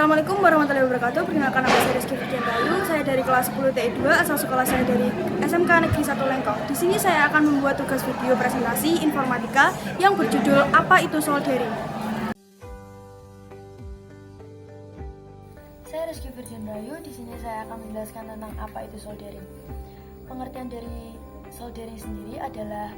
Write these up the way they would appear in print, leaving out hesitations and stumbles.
Assalamualaikum warahmatullahi wabarakatuh. Perkenalkan nama saya Rizky Firjan Rayu. Saya dari kelas 10 TI2, asal sekolah saya dari SMK Negeri 1 Lengkong. Di sini saya akan membuat tugas video presentasi informatika yang berjudul Apa itu Soldering. Saya Rizky Firjan Rayu. Di sini saya akan menjelaskan tentang apa itu soldering. Pengertian dari soldering sendiri adalah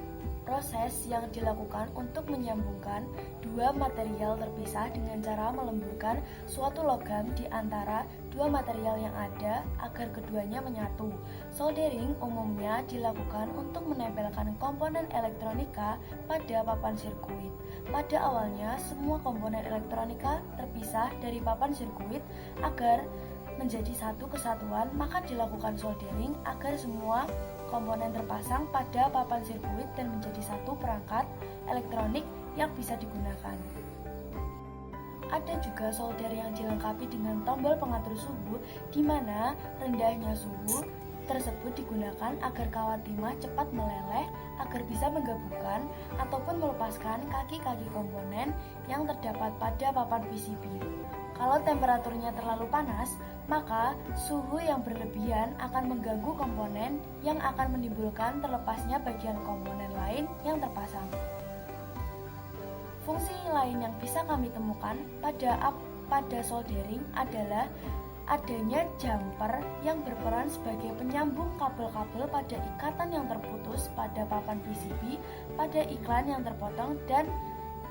proses yang dilakukan untuk menyambungkan dua material terpisah dengan cara melemburkan suatu logam di antara dua material yang ada agar keduanya menyatu. Soldering umumnya dilakukan untuk menempelkan komponen elektronika pada papan sirkuit. Pada awalnya, semua komponen elektronika terpisah dari papan sirkuit agar menjadi satu kesatuan, maka dilakukan soldering agar semua komponen terpasang pada papan sirkuit dan menjadi satu perangkat elektronik yang bisa digunakan. Ada juga solder yang dilengkapi dengan tombol pengatur suhu, di mana rendahnya suhu tersebut digunakan agar kawat timah cepat meleleh agar bisa menggabungkan ataupun melepaskan kaki-kaki komponen yang terdapat pada papan PCB. Kalau temperaturnya terlalu panas, maka suhu yang berlebihan akan mengganggu komponen yang akan menimbulkan terlepasnya bagian komponen lain yang terpasang. Fungsi lain yang bisa kami temukan pada soldering adalah adanya jumper yang berperan sebagai penyambung kabel-kabel pada ikatan yang terputus pada papan PCB, pada iklan yang terpotong dan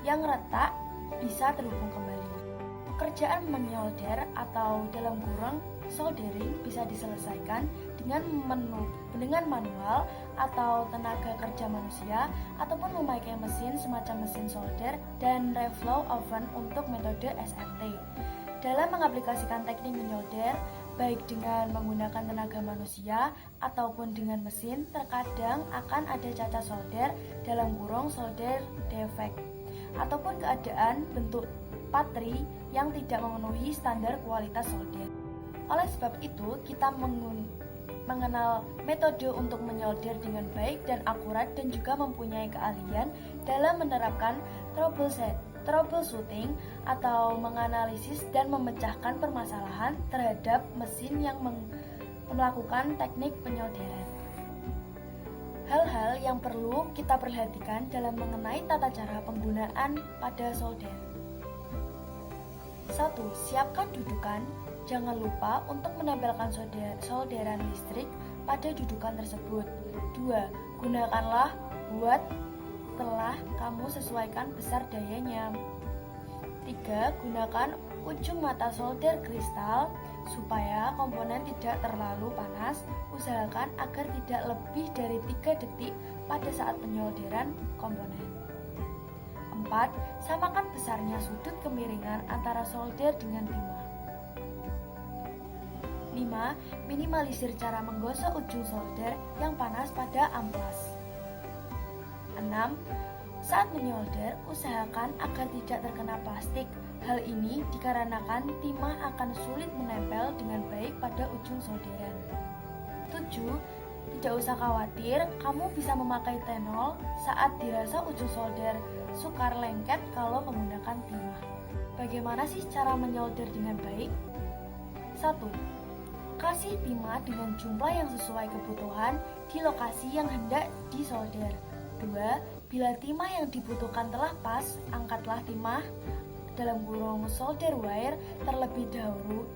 yang retak bisa terhubung kembali. Pekerjaan menyolder atau dalam kurung soldering bisa diselesaikan dengan manual atau tenaga kerja manusia ataupun memakai mesin semacam mesin solder dan reflow oven untuk metode SMT. Dalam mengaplikasikan teknik menyolder, baik dengan menggunakan tenaga manusia ataupun dengan mesin, terkadang akan ada cacat solder dalam kurung solder defect ataupun keadaan bentuk patri yang tidak memenuhi standar kualitas solder. Oleh sebab itu, kita mengenal metode untuk menyolder dengan baik dan akurat dan juga mempunyai keahlian dalam menerapkan troubleshooting atau menganalisis dan memecahkan permasalahan terhadap mesin yang melakukan teknik penyolderan. Hal-hal yang perlu kita perhatikan dalam mengenai tata cara penggunaan pada solder. 1. Siapkan dudukan. Jangan lupa untuk menempelkan solderan listrik pada dudukan tersebut. 2. Gunakanlah buat telah kamu sesuaikan besar dayanya. 3. Gunakan ujung mata solder kristal supaya komponen tidak terlalu panas. Usahakan agar tidak lebih dari 3 detik pada saat penyolderan komponen. 4. Samakan besarnya sudut kemiringan antara solder dengan timah. 5. Minimalisir cara menggosok ujung solder yang panas pada amplas. 6. Saat menyolder, usahakan agar tidak terkena plastik. Hal ini dikarenakan timah akan sulit menempel dengan baik pada ujung solderan. 7. Tidak usah khawatir, kamu bisa memakai tenol saat dirasa ujung solder sukar lengket kalau menggunakan timah. Bagaimana sih cara menyolder dengan baik? 1. Kasih timah dengan jumlah yang sesuai kebutuhan di lokasi yang hendak disolder. 2. Bila timah yang dibutuhkan telah pas, angkatlah timah dalam kurung solder wire terlebih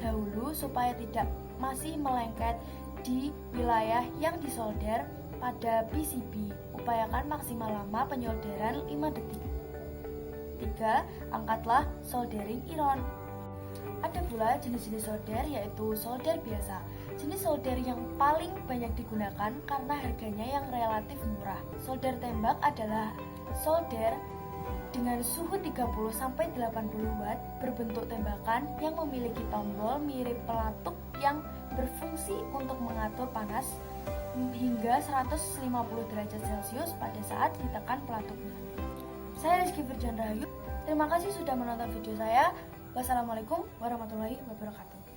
dahulu supaya tidak masih melengket di wilayah yang disolder pada PCB. Upayakan maksimal lama penyolderan 5 detik. 3. Angkatlah soldering iron. Ada pula jenis-jenis solder yaitu solder biasa. Jenis solder yang paling banyak digunakan karena harganya yang relatif murah. Solder tembak adalah solder dengan suhu 30-80 watt berbentuk tembakan yang memiliki tombol mirip pelatuk yang berfungsi untuk mengatur panas hingga 150 derajat Celcius pada saat ditekan pelatuknya. Saya Rizky Firjan Rahayu. Terima kasih sudah menonton video saya. Wassalamualaikum warahmatullahi wabarakatuh.